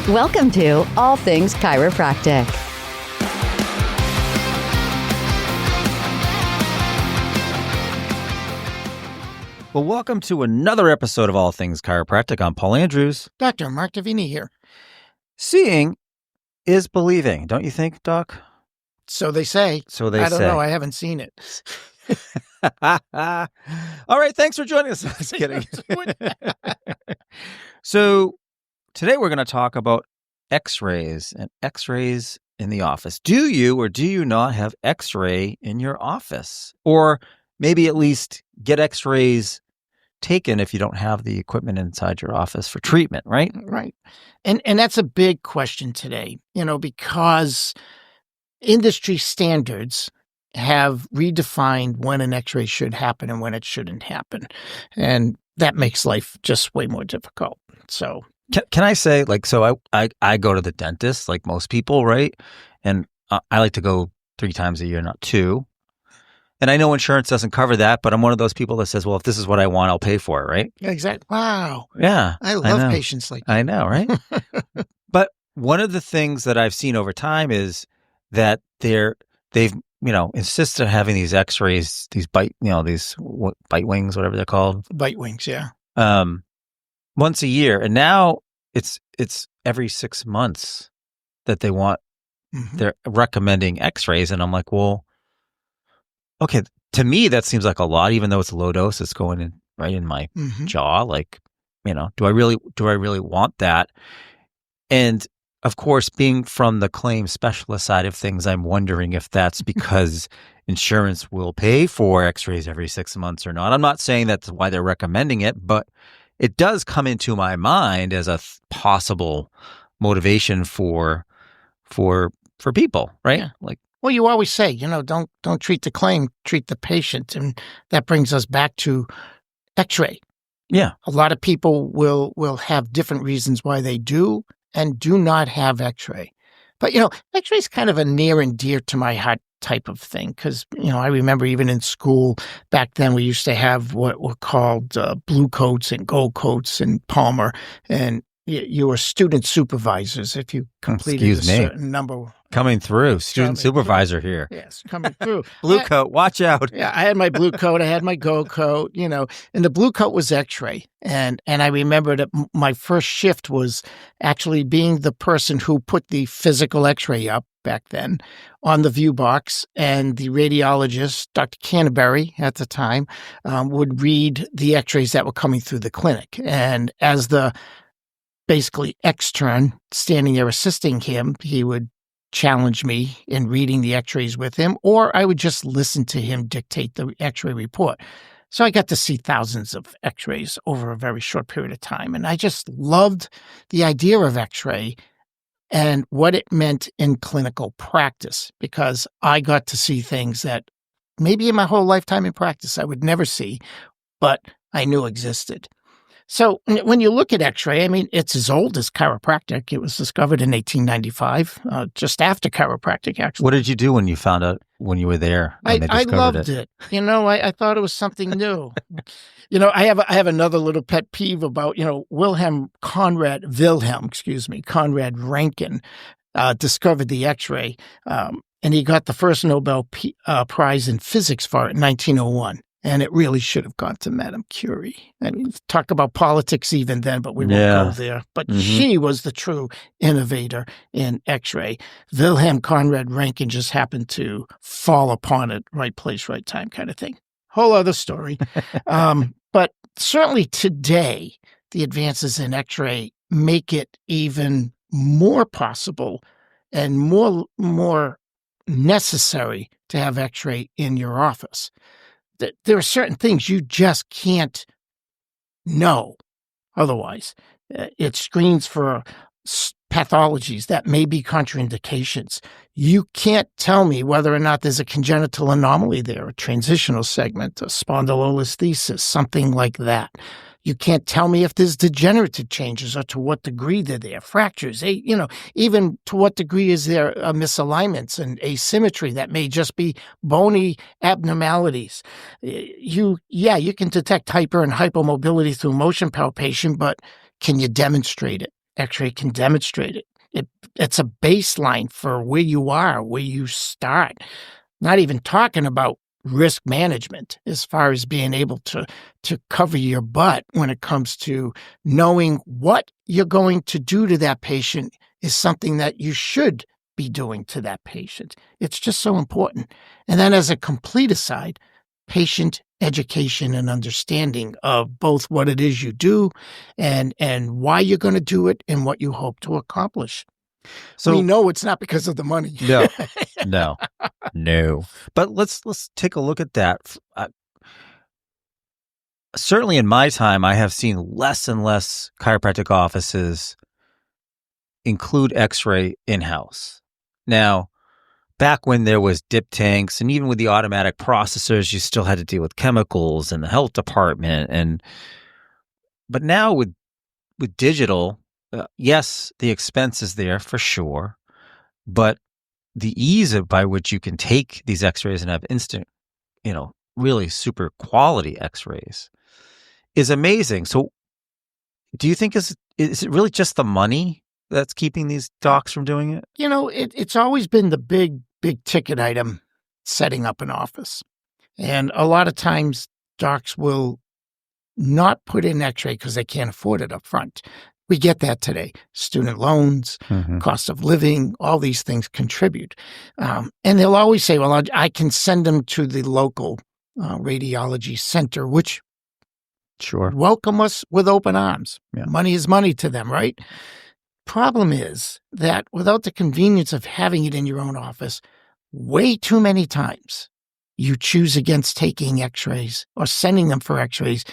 Welcome to All Things Chiropractic. Well, welcome to another episode of All Things Chiropractic. I'm Paul Andrews. Dr. Mark Davini here. Seeing is believing, don't you think, Doc? So they say. So they say. I don't know. I haven't seen it. All right. Thanks for joining us. Just kidding. So today we're going to talk about X-rays and X-rays in the office. Do you or do you not have X-ray in your office? Or maybe at least get X-rays taken if you don't have the equipment inside your office for treatment, right? Right. And that's a big question today, because industry standards have redefined when an X-ray should happen and when it shouldn't happen. And that makes life just way more difficult. So can I say, I go to the dentist like most people, right? And I like to go 3 times a year, not 2. And I know insurance doesn't cover that, but I'm one of those people that says, well, if this is what I want, I'll pay for it, right? Exactly. Wow. Yeah. I love patients like that. I know, right? But one of the things that I've seen over time is that they've insisted on having these X-rays, these bite wings, whatever they're called. Bite wings, yeah. Once a year. And now it's every 6 months that they want, they're recommending X-rays. And I'm like, well, okay, to me, that seems like a lot, even though it's low dose, it's going in right in my jaw. Like, do I really want that? And of course, being from the claim specialist side of things, I'm wondering if that's because insurance will pay for X-rays every 6 months or not. I'm not saying that's why they're recommending it, but it does come into my mind as a possible motivation for people, right? Yeah. Well, you always say, don't treat the claim, treat the patient. And that brings us back to X-ray. Yeah. A lot of people will have different reasons why they do and do not have X-ray. But, X-ray is kind of a near and dear to my heart type of thing because, I remember even in school back then we used to have what were called blue coats and gold coats and Palmer, and you were student supervisors if you completed a certain number. Coming through, student supervisor here. Yes, coming through. Blue coat, watch out. Yeah, I had my blue coat, I had my gold coat, and the blue coat was X-ray. And I remember that my first shift was actually being the person who put the physical X-ray up back then on the view box, and the radiologist, Dr. Canterbury at the time, would read the X-rays that were coming through the clinic. And as the basically extern standing there assisting him, he would challenge me in reading the X-rays with him, or I would just listen to him dictate the X-ray report. So I got to see thousands of X-rays over a very short period of time. And I just loved the idea of X-ray and what it meant in clinical practice, because I got to see things that maybe in my whole lifetime in practice I would never see, but I knew existed. So when you look at X-ray, it's as old as chiropractic. It was discovered in 1895, just after chiropractic, actually. What did you do when you found out when you were there? I loved it. I thought it was something new. I have another little pet peeve about, Conrad Rankin discovered the X-ray, and he got the first Nobel Prize in physics for it in 1901. And it really should have gone to Madame Curie. Talk about politics even then, but we won't go there. But she was the true innovator in X-ray. Wilhelm Conrad Rankin just happened to fall upon it, right place, right time kind of thing. Whole other story. But certainly today, the advances in X-ray make it even more possible and more necessary to have X-ray in your office. There are certain things you just can't know otherwise. It screens for pathologies that may be contraindications. You can't tell me whether or not there's a congenital anomaly there, a transitional segment, a spondylolisthesis, something like that. You can't tell me if there's degenerative changes or to what degree they're there, fractures, even to what degree is there misalignments and asymmetry that may just be bony abnormalities. You can detect hyper and hypomobility through motion palpation, but can you demonstrate it? X-ray can demonstrate it. It's a baseline for where you are, where you start. Not even talking about risk management as far as being able to cover your butt when it comes to knowing what you're going to do to that patient is something that you should be doing to that patient. It's just so important. And then as a complete aside, patient education and understanding of both what it is you do and why you're going to do it and what you hope to accomplish. So we know it's not because of the money. No. But let's take a look at that. Certainly in my time, I have seen less and less chiropractic offices include X-ray in-house. Now, back when there was dip tanks and even with the automatic processors, you still had to deal with chemicals and the health department. But now with digital, yes, the expense is there for sure, but the ease by which you can take these X-rays and have instant, really super quality X-rays is amazing. So do you think is it really just the money that's keeping these docs from doing it? It's always been the big ticket item, setting up an office. And a lot of times docs will not put in X-ray because they can't afford it up front. We get that today. Student loans, cost of living, all these things contribute. And they'll always say, well, I can send them to the local radiology center, which welcome us with open arms. Yeah. Money is money to them, right? Problem is that without the convenience of having it in your own office, way too many times you choose against taking X-rays or sending them for X-rays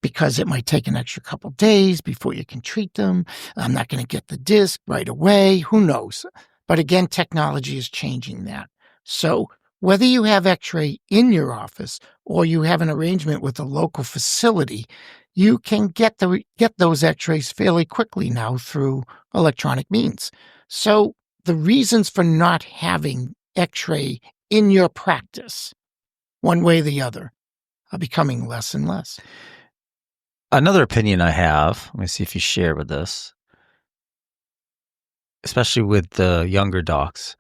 because it might take an extra couple days before you can treat them. I'm not going to get the disc right away. Who knows? But again, technology is changing that. So whether you have X-ray in your office or you have an arrangement with a local facility, you can get those X-rays fairly quickly now through electronic means. So the reasons for not having X-ray in your practice, one way or the other, are becoming less and less. Another opinion I have, let me see if you share with this, especially with the younger docs,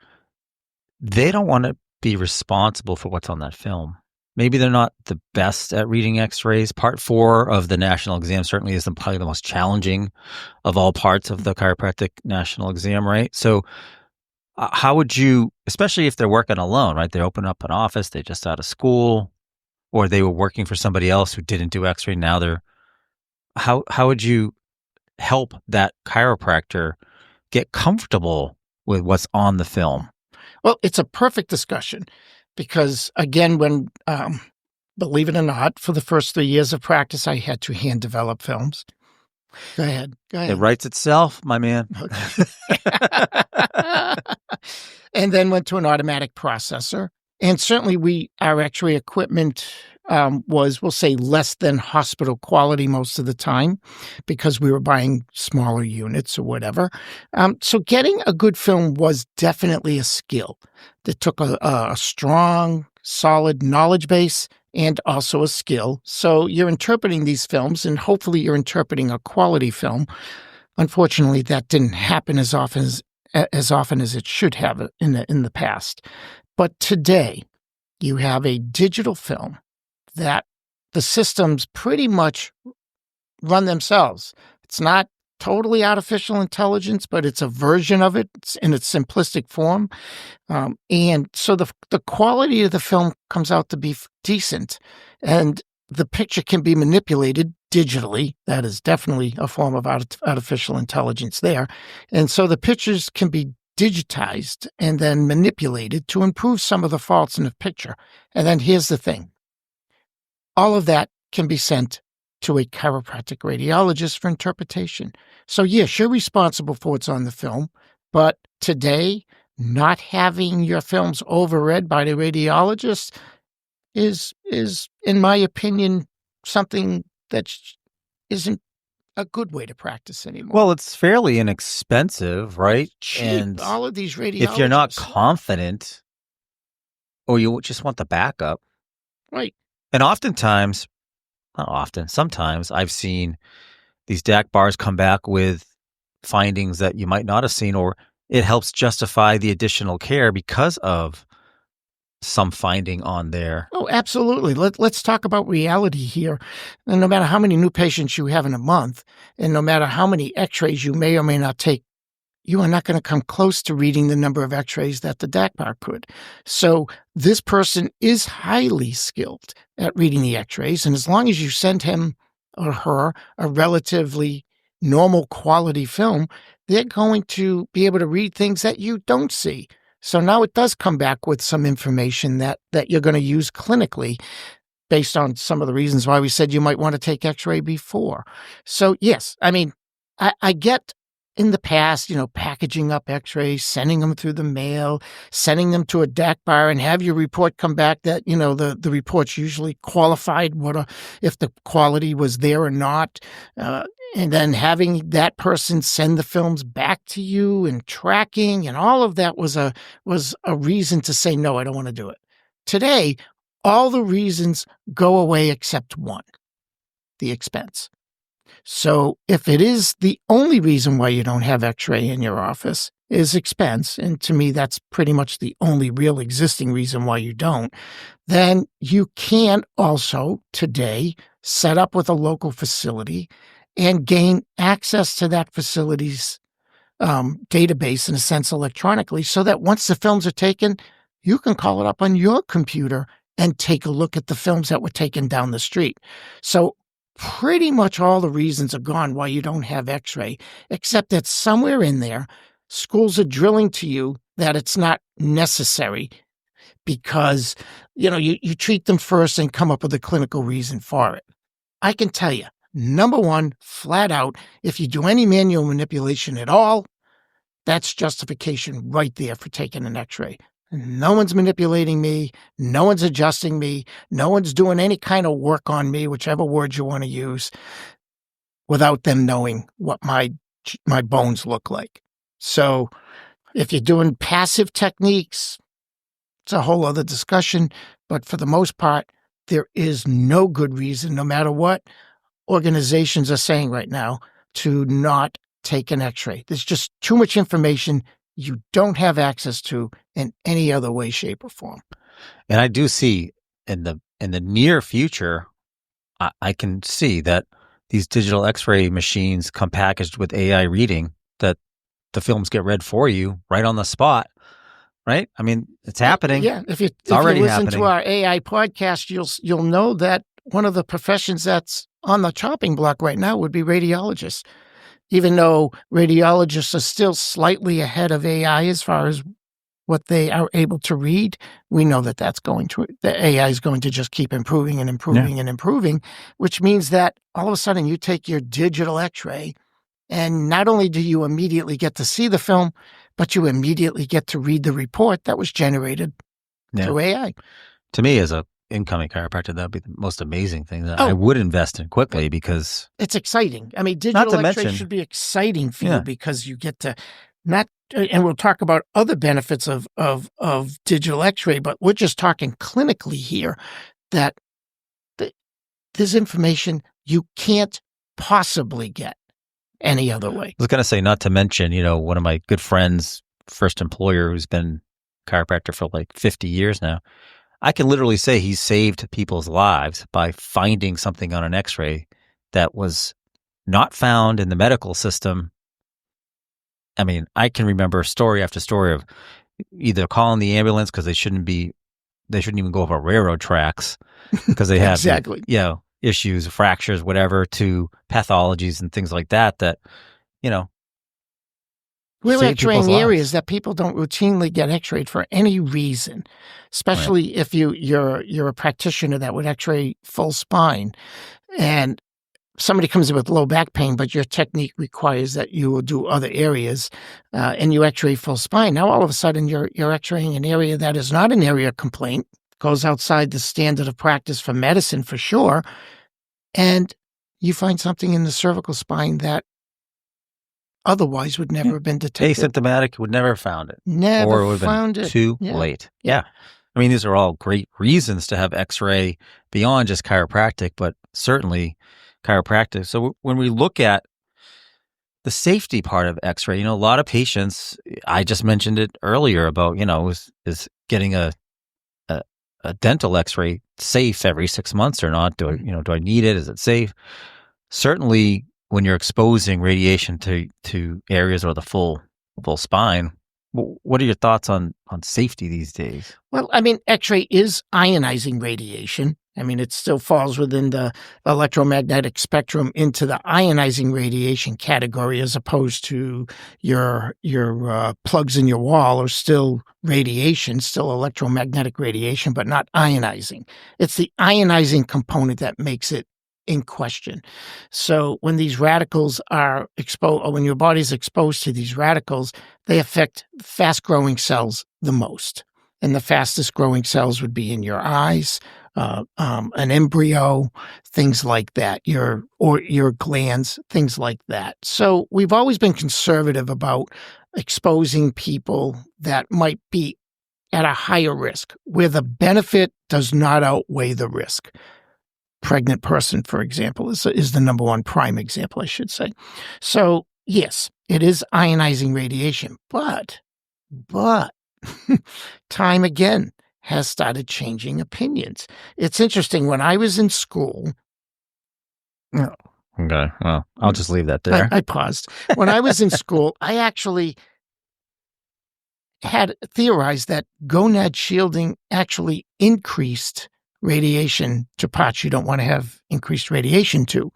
they don't want to be responsible for what's on that film. Maybe they're not the best at reading X-rays. Part 4 of the national exam certainly is probably the most challenging of all parts of the chiropractic national exam, right? So how would you, especially if they're working alone, right? They open up an office, they're just out of school, or they were working for somebody else who didn't do X-ray. Now they're, how would you help that chiropractor get comfortable with what's on the film? Well, it's a perfect discussion because, again, when, believe it or not, for the first 3 years of practice, I had to hand develop films. Go ahead. It writes itself, my man. Okay. And then went to an automatic processor. And certainly our X-ray equipment was, we'll say, less than hospital quality most of the time because we were buying smaller units or whatever. So getting a good film was definitely a skill that took a strong, solid knowledge base and also a skill. So you're interpreting these films and hopefully you're interpreting a quality film. Unfortunately, that didn't happen as often as it should have in the past. But today, you have a digital film that the systems pretty much run themselves. It's not totally artificial intelligence, but it's a version of it in its simplistic form. And so the quality of the film comes out to be decent, and the picture can be manipulated digitally. That is definitely a form of artificial intelligence there. And so the pictures can be digitized and then manipulated to improve some of the faults in the picture. And then here's the thing. All of that can be sent to a chiropractic radiologist for interpretation. So yes, you're responsible for what's on the film, but today, not having your films overread by the radiologist is, in my opinion, something that isn't a good way to practice anymore. Well, it's fairly inexpensive, right? Cheap. And all of these radiologists. If you're not confident or you just want the backup. Right. And oftentimes, not often, sometimes I've seen these DAC bars come back with findings that you might not have seen, or it helps justify the additional care because of some finding on there. Oh, absolutely. Let's talk about reality here. And no matter how many new patients you have in a month, and no matter how many x-rays you may or may not take, you are not going to come close to reading the number of x-rays that the DACPAR could. So this person is highly skilled at reading the x-rays. And as long as you send him or her a relatively normal quality film, they're going to be able to read things that you don't see. So now it does come back with some information that you're going to use clinically based on some of the reasons why we said you might want to take x-ray before. So yes, I mean, I get in the past, packaging up x-rays, sending them through the mail, sending them to a DACPAR and have your report come back that, the report's usually qualified, if the quality was there or not. And then having that person send the films back to you and tracking and all of that was a reason to say, no, I don't want to do it. Today, all the reasons go away except one, the expense. So if it is the only reason why you don't have x-ray in your office is expense, and to me that's pretty much the only real existing reason why you don't, then you can also today set up with a local facility and gain access to that facility's database, in a sense, electronically, so that once the films are taken, you can call it up on your computer and take a look at the films that were taken down the street. So pretty much all the reasons are gone why you don't have x-ray, except that somewhere in there, schools are drilling to you that it's not necessary because, you treat them first and come up with a clinical reason for it. I can tell you, number one, flat out, if you do any manual manipulation at all, that's justification right there for taking an x-ray. No one's manipulating me. No one's adjusting me. No one's doing any kind of work on me, whichever word you want to use, without them knowing what my bones look like. So if you're doing passive techniques, it's a whole other discussion. But for the most part, there is no good reason, no matter what organizations are saying right now, to not take an x-ray. There's just too much information you don't have access to in any other way, shape, or form. And I do see in the near future, I can see that these digital x-ray machines come packaged with AI reading, that the films get read for you right on the spot, right? I mean, it's happening. Yeah, if you already listen happening. to our AI podcast, you'll know that one of the professions that's on the chopping block right now would be radiologists. Even though radiologists are still slightly ahead of AI as far as what they are able to read, we know that the AI is going to just keep improving and improving and improving, which means that all of a sudden you take your digital x-ray and not only do you immediately get to see the film, but you immediately get to read the report that was generated through AI. To me, as a incoming chiropractor, that'd be the most amazing thing that I would invest in quickly, because it's exciting. I mean, digital x-ray should be exciting for you because you get to and we'll talk about other benefits of digital x-ray, but we're just talking clinically here that this information you can't possibly get any other way. I was going to say, not to mention, one of my good friends, first employer, who's been chiropractor for like 50 years now, I can literally say he's saved people's lives by finding something on an x-ray that was not found in the medical system. I mean, I can remember story after story of either calling the ambulance because they shouldn't even go over railroad tracks because they have exactly. Issues, fractures, whatever, to pathologies and things like that, we're x-raying areas that people don't routinely get x-rayed for any reason, especially if you're a practitioner that would x-ray full spine, and somebody comes in with low back pain, but your technique requires that you will do other areas, and you x-ray full spine. Now, all of a sudden, you're x-raying an area that is not an area of complaint, goes outside the standard of practice for medicine for sure, and you find something in the cervical spine that otherwise would never have been detected. Asymptomatic, would never have found it. Never or it would have found been it. Too late. Yeah. I mean, these are all great reasons to have x-ray beyond just chiropractic, but certainly chiropractic. So when we look at the safety part of X-ray. A lot of patients, I just mentioned it earlier about, is getting a dental X-ray safe every 6 months or not? Do I need it? Is it safe? Certainly, when you're exposing radiation to areas or the full spine, what are your thoughts on safety these days? Well, X-ray is ionizing radiation. It still falls within the electromagnetic spectrum into the ionizing radiation category, as opposed to your plugs in your wall are still radiation, still electromagnetic radiation, but not ionizing. It's the ionizing component that makes it in question. So when these radicals are exposed, or when your body's exposed to these radicals, they affect fast-growing cells the most. And the fastest growing cells would be in your eyes, an embryo, things like that, your glands, things like that. So we've always been conservative about exposing people that might be at a higher risk, where the benefit does not outweigh the risk. Pregnant person, for example, is the number one prime example, I should say. So yes, it is ionizing radiation, but time again has started changing opinions. It's interesting. When I was in school, okay, well, I'll just leave that there. I paused. When I was in school, I actually had theorized that gonad shielding actually increased radiation to parts you don't want to have increased radiation to.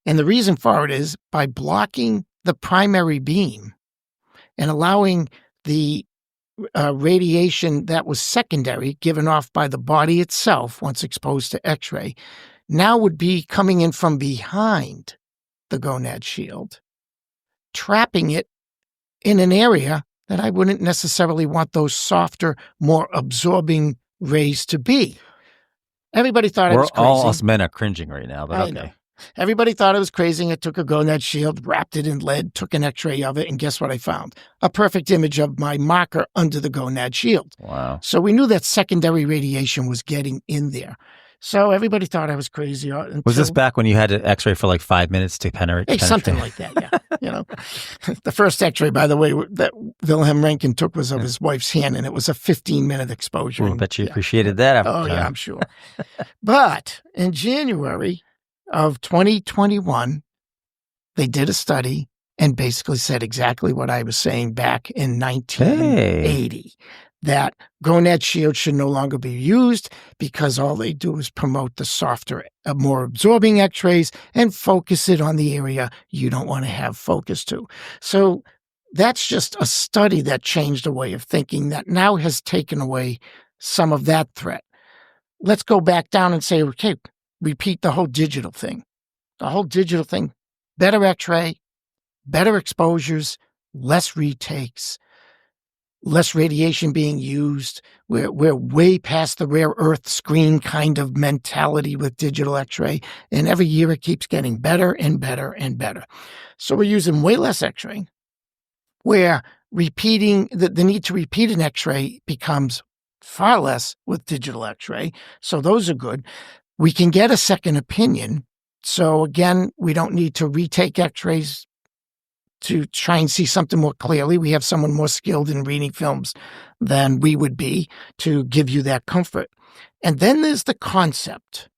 And the reason for it is by blocking the primary beam and allowing the radiation that was secondary, given off by the body itself once exposed to X-ray, now would be coming in from behind the gonad shield, trapping it in an area that I wouldn't necessarily want those softer, more absorbing rays to be. Everybody thought it was crazy. All us men are cringing right now, but okay. I know. Everybody thought it was crazy. I took a gonad shield, wrapped it in lead, took an X-ray of it, and guess what I found? A perfect image of my marker under the gonad shield. Wow. So we knew that secondary radiation was getting in there. So everybody thought I was crazy. Was this back when you had to X-ray for like 5 minutes to penetrate? Something like that, yeah. The first X-ray, by the way, that Wilhelm Röntgen took was of his wife's hand, and it was a 15-minute exposure. I bet you appreciated that after time. Yeah, I'm sure. But in January of 2021, they did a study and basically said exactly what I was saying back in 1980. That gonad shield should no longer be used because all they do is promote the softer, more absorbing X-rays and focus it on the area you don't want to have focus to. So that's just a study that changed a way of thinking that now has taken away some of that threat. Let's go back down and say, okay, repeat the whole digital thing. The whole digital thing, better X-ray, better exposures, less retakes, less radiation being used. We're way past the rare earth screen kind of mentality with digital X-ray. And every year it keeps getting better and better and better. So we're using way less X-ray, where repeating the need to repeat an X-ray becomes far less with digital X-ray. So those are good. We can get a second opinion. So again, we don't need to retake X-rays to try and see something more clearly. We have someone more skilled in reading films than we would be to give you that comfort. And then there's the concept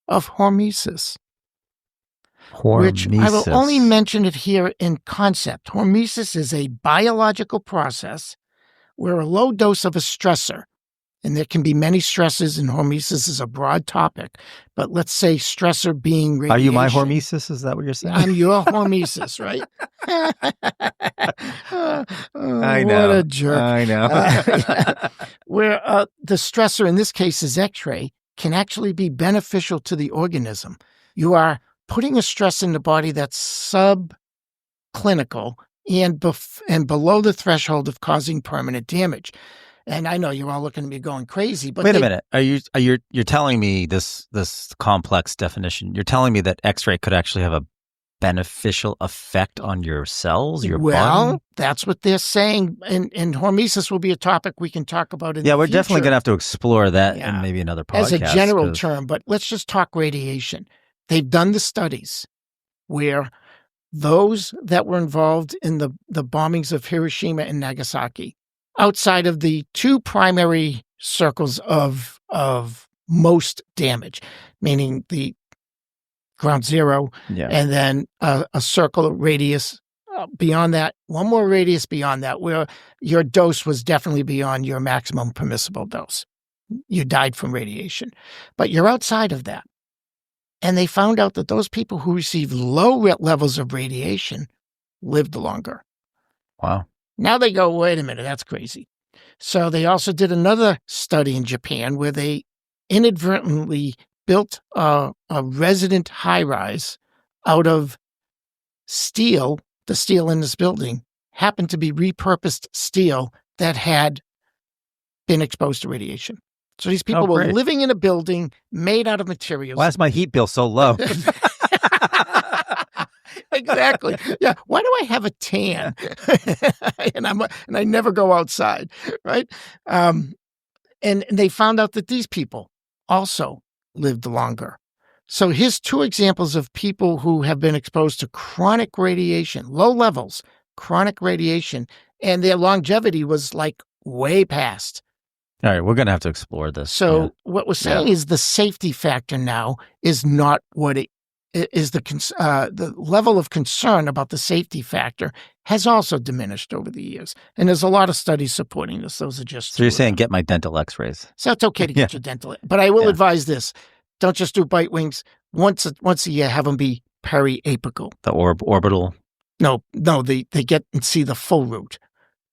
of hormesis, which I will only mention it here in concept. Hormesis is a biological process where a low dose of a stressor, and there can be many stresses, and hormesis is a broad topic, but let's say stressor being radiation. Are you my hormesis? Is that what you're saying? I'm your hormesis, right? I know. What a jerk. I know. Where the stressor, in this case is X-ray, can actually be beneficial to the organism. You are putting a stress in the body that's subclinical and below the threshold of causing permanent damage. And I know you're all looking at me going crazy, but wait a minute. You're telling me this complex definition? You're telling me that X-ray could actually have a beneficial effect on your cells, your body? Well, that's what they're saying, and hormesis will be a topic we can talk about in the future. Yeah, we're definitely going to have to explore that in maybe another podcast. As a general term, but let's just talk radiation. They've done the studies where those that were involved in the bombings of Hiroshima and Nagasaki, outside of the two primary circles of most damage, meaning the ground zero, and then a circle radius beyond that, one more radius beyond that, where your dose was definitely beyond your maximum permissible dose. You died from radiation. But you're outside of that. And they found out that those people who received low levels of radiation lived longer. Wow. Now they go, wait a minute, that's crazy. So they also did another study in Japan where they inadvertently built a resident high-rise out of steel. The steel in this building happened to be repurposed steel that had been exposed to radiation. So these people were living in a building made out of materials. Why is my heat bill so low? Exactly. Yeah. Why do I have a tan? and I never go outside, right? And they found out that these people also lived longer. So here's two examples of people who have been exposed to chronic radiation, low levels, chronic radiation, and their longevity was like way past. All right, we're going to have to explore this. So what we're saying is the safety factor now is not what it is. The level of concern about the safety factor has also diminished over the years. And there's a lot of studies supporting this. Those are just So you're saying get my dental x-rays. So it's okay to get your dental. But I will advise this. Don't just do bite wings. Once a year, have them be periapical. The orbital? No, they get and see the full root.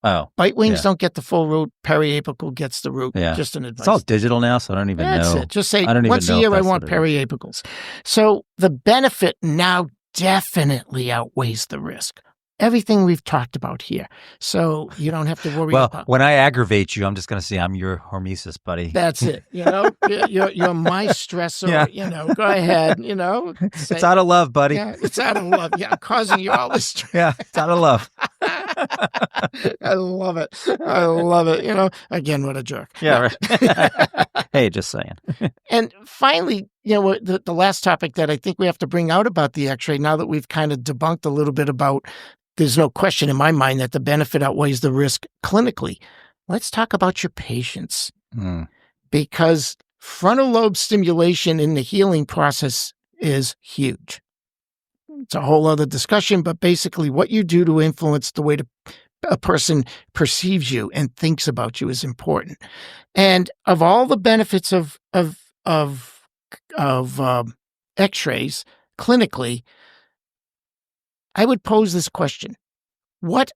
Oh. Bite wings don't get the full root. Periapical gets the root. Yeah. Just an advice. It's all digital now, so I don't even know. That's it. Just say once a year I want periapicals. So the benefit now definitely outweighs the risk. Everything we've talked about here. So you don't have to worry about. Well, when I aggravate you, I'm just going to say I'm your hormesis, buddy. That's it. You're my stressor. Yeah. Go ahead. Say, it's out of love, buddy. Yeah, it's out of love. Yeah, I'm causing you all this stress. Yeah, it's out of love. I love it. Again, what a jerk. Yeah. Right. Hey, just saying. And finally, the last topic that I think we have to bring out about the X-ray, now that we've kind of debunked a little bit about, there's no question in my mind that the benefit outweighs the risk clinically. Let's talk about your patients. Because frontal lobe stimulation in the healing process is huge. It's a whole other discussion, but basically what you do to influence the way a person perceives you and thinks about you is important. And of all the benefits of X-rays clinically, I would pose this question. What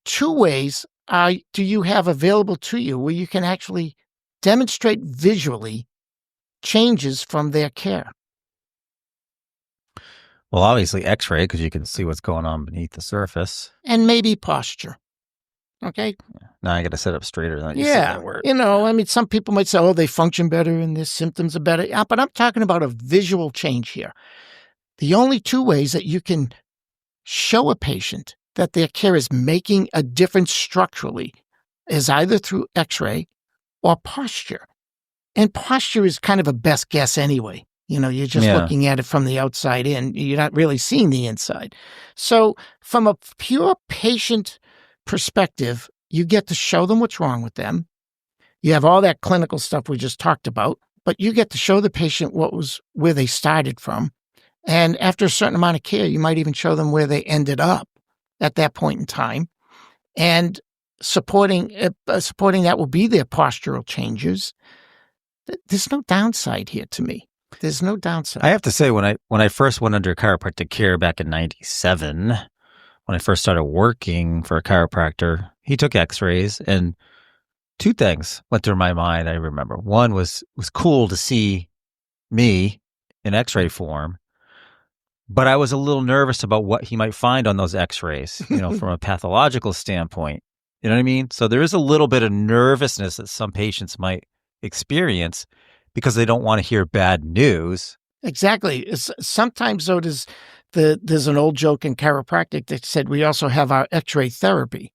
two ways do you have available to you where you can actually demonstrate visually changes from their care? Well, obviously X-ray, because you can see what's going on beneath the surface. And maybe posture. Okay? Now I got to sit up straighter than you said that word. Some people might say, they function better and their symptoms are better. Yeah, but I'm talking about a visual change here. The only two ways that you can show a patient that their care is making a difference structurally is either through X-ray or posture. And posture is kind of a best guess anyway. You're just looking at it from the outside in. You're not really seeing the inside. So from a pure patient perspective, you get to show them what's wrong with them. You have all that clinical stuff we just talked about, but you get to show the patient where they started from. And after a certain amount of care, you might even show them where they ended up at that point in time. And supporting that will be their postural changes. There's no downside here to me. There's no downside. I have to say, when I first went under chiropractic care back in 97, when I first started working for a chiropractor, he took X-rays, and two things went through my mind. I remember one was cool to see me in X-ray form, but I was a little nervous about what he might find on those X-rays, from a pathological standpoint. You know what I mean? So there is a little bit of nervousness that some patients might experience because they don't want to hear bad news. Exactly. Sometimes, though, there's an old joke in chiropractic that said we also have our X-ray therapy,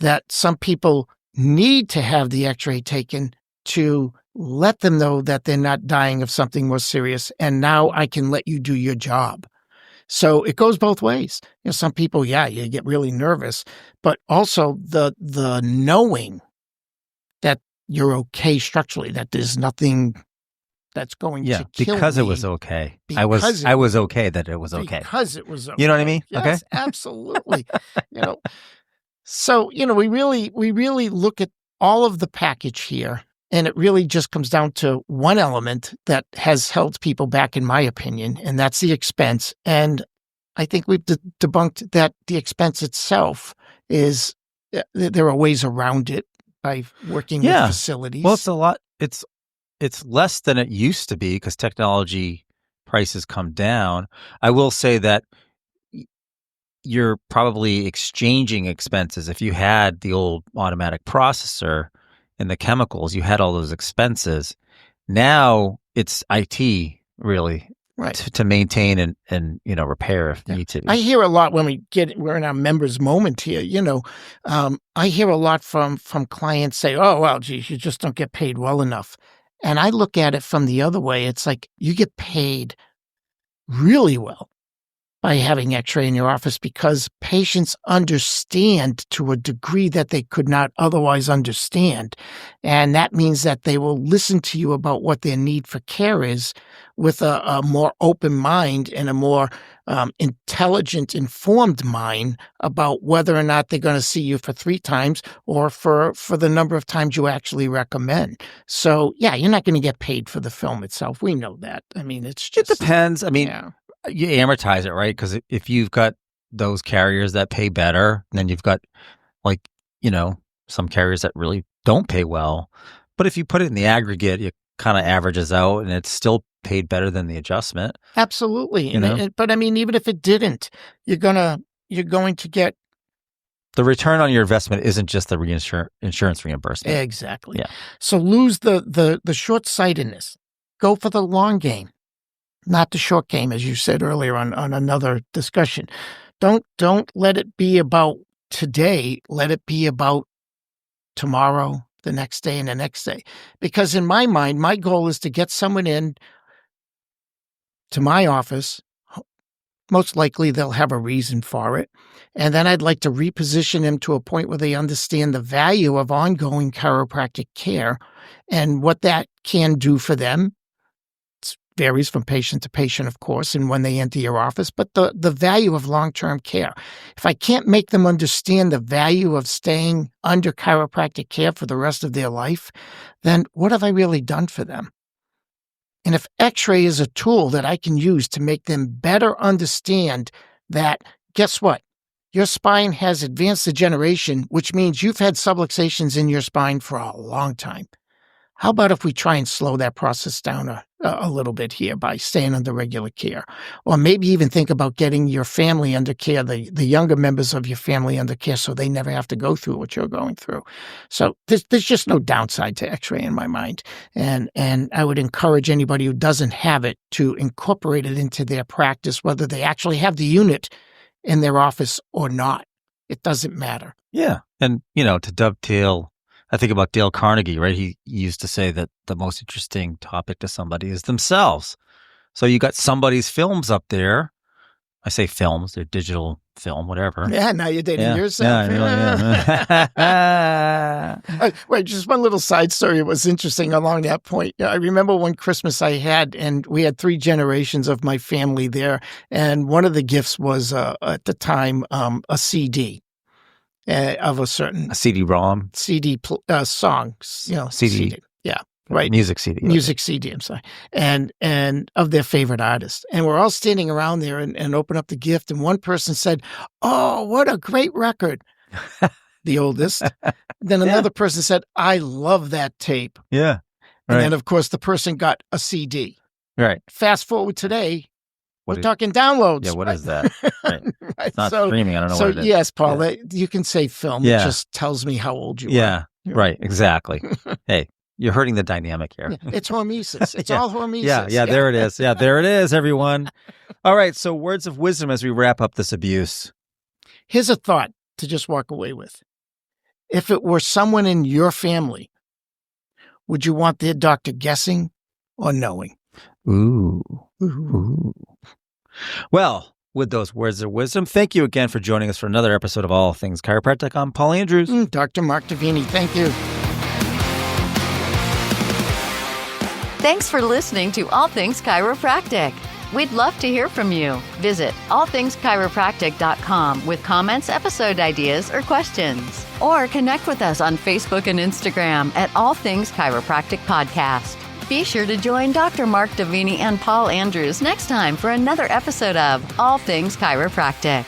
that some people need to have the X-ray taken to let them know that they're not dying of something more serious, and now I can let you do your job. So it goes both ways. Some people, you get really nervous, but also the knowing that you're okay structurally, that there's nothing that's going to kill because me. it was okay. I was okay that it was okay. Because it was okay. You know what I mean? Yes, okay. Absolutely. So, we really look at all of the package here, and it really just comes down to one element that has held people back, in my opinion, and that's the expense. And I think we've debunked that the expense itself is, there are ways around it by working with facilities. Well, it's a lot. It's less than it used to be because technology prices come down. I will say that you're probably exchanging expenses. If you had the old automatic processor and the chemicals, you had all those expenses. Now it's IT really, right, to maintain and repair if need to be. I hear a lot when we're in our members moment here. I hear a lot from clients say, "Oh, well, geez, you just don't get paid well enough." And I look at it from the other way. It's like you get paid really well by having Xray in your office because patients understand to a degree that they could not otherwise understand. And that means that they will listen to you about what their need for care is with a more open mind and a more intelligent, informed mind about whether or not they're going to see you for 3 times or for the number of times you actually recommend. So, you're not going to get paid for the film itself. We know that. I mean, it depends. I mean, you amortize it, right? Because if you've got those carriers that pay better, then you've got some carriers that really don't pay well. But if you put it in the aggregate, it kind of averages out and it's still paid better than the adjustment. Absolutely. But I mean, even if it didn't, you're going to get the return on your investment isn't just the insurance reimbursement. Exactly. Yeah. So lose the short-sightedness. Go for the long game, not the short game, as you said earlier on another discussion. Don't let it be about today. Let it be about tomorrow, the next day, and the next day. Because in my mind, my goal is to get someone in to my office. Most likely they'll have a reason for it. And then I'd like to reposition them to a point where they understand the value of ongoing chiropractic care and what that can do for them. It varies from patient to patient, of course, and when they enter your office, but the value of long-term care. If I can't make them understand the value of staying under chiropractic care for the rest of their life, then what have I really done for them? And if Xray is a tool that I can use to make them better understand that, guess what? Your spine has advanced degeneration, which means you've had subluxations in your spine for a long time. How about if we try and slow that process down a little bit here by staying under regular care? Or maybe even think about getting your family under care, the younger members of your family under care, so they never have to go through what you're going through. So there's just no downside to Xray in my mind. And I would encourage anybody who doesn't have it to incorporate it into their practice, whether they actually have the unit in their office or not. It doesn't matter. Yeah. And, to dovetail, I think about Dale Carnegie, right? He used to say that the most interesting topic to somebody is themselves. So you got somebody's films up there. I say films, they're digital film, whatever. Yeah, now you're dating yourself. Wait, just one little side story. It was interesting along that point. I remember one Christmas I had, and we had 3 generations of my family there. And one of the gifts was, at the time, a CD. Of a certain CD-ROM, songs, CD, yeah, right, music CD, I'm sorry, and of their favorite artist, and we're all standing around there and open up the gift, and one person said, "Oh, what a great record," the oldest. Then another person said, "I love that tape." Yeah, right. And then of course the person got a CD. Right. Fast forward today. We're talking downloads. Yeah, what is that? Right. Right. It's not streaming. I don't know what it is. Yes, Paul, you can say film. Yeah. It just tells me how old you are. Yeah, right. Exactly. Hey, you're hurting the dynamic here. Yeah, it's hormesis. It's all hormesis. Yeah, there it is. Yeah, there it is, everyone. All right, so words of wisdom as we wrap up this abuse. Here's a thought to just walk away with. If it were someone in your family, would you want their doctor guessing or knowing? Ooh. Well, with those words of wisdom, thank you again for joining us for another episode of All Things Chiropractic. I'm Paul Andrews. Dr. Mark Davini, thank you. Thanks for listening to All Things Chiropractic. We'd love to hear from you. Visit allthingschiropractic.com with comments, episode ideas, or questions. Or connect with us on Facebook and Instagram at All Things Chiropractic Podcast. Be sure to join Dr. Mark Davini and Paul Andrews next time for another episode of All Things Chiropractic.